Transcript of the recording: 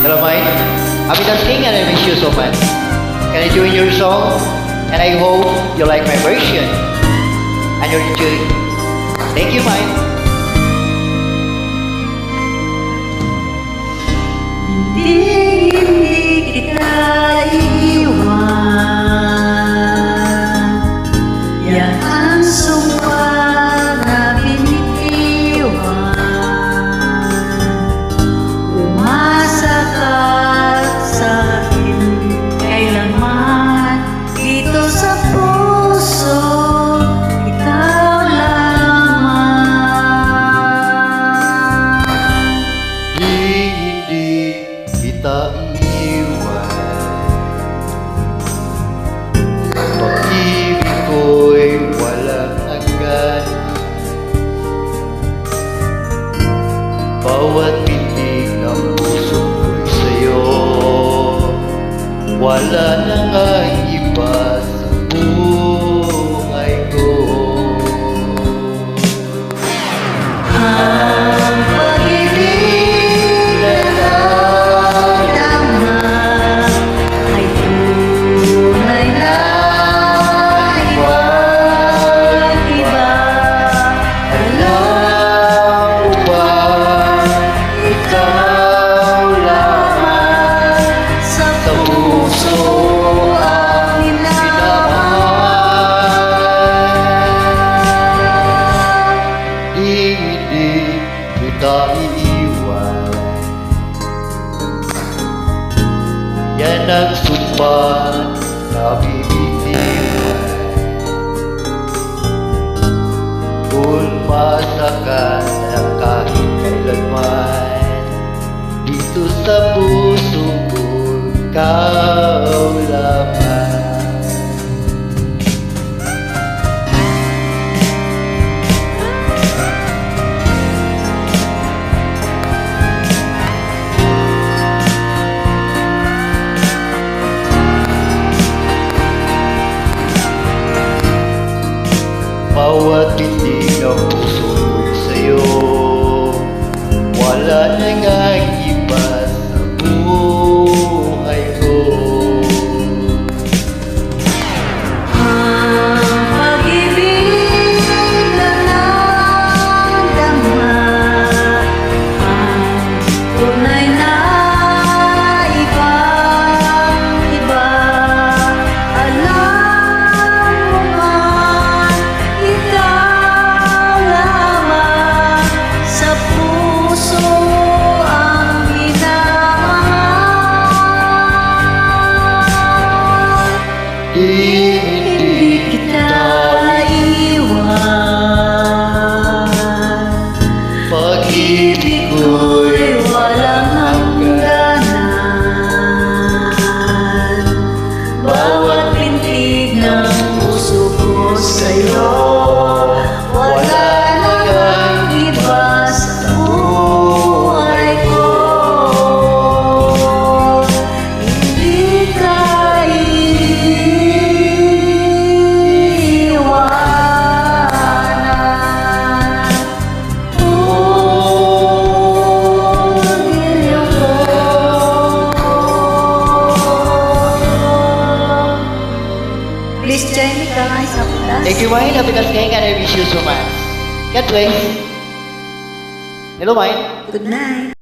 Hello, Mike. Happy dancing and I miss you so much. Can I join your song? And I hope you like my version. And you'll enjoy. Thank you, Mike. Hindi kita iiwan. Yan ang sumpa na binitiwan. Umasa ka sa akin kailanman. Dito sa puso, ikaw lamang. Hindi kita iiwan. Pag-ibig ko'y walang hanggan. Bawat pintig ng puso ko'y sa'yo. Wala na nga iba sa buhay ko. Ang pag-ibig na naramdaman ay tunay na iba't iba. Alam mo ba, ikaw lamang Sa puso ang minamahal. hindi kita iiwan. Yan ang sumpa na bibitiwan. Umasa ka na kahit kailanman. Dito sa puso ko, ikaw lamang. Bawat tindig ng puso ko'y sa'yo. Wala na nga iba sa buhay ko. Ang pag-ibig na naramdaman ay tunay na ibang iba. Alam mo man, ikaw lamang sa puso ang minamahal. Hindi kita iwan. Pag-ibig Ko'y walang hangganan. Bawat pintig ng puso ko sa'yo, wala nang iba sa buhay ko. Hindi ka iiwanan. Please join me guys sa class. Thank you, Mike. Happy dancing and I miss you so much. God bless. Hello, Mike. Good night.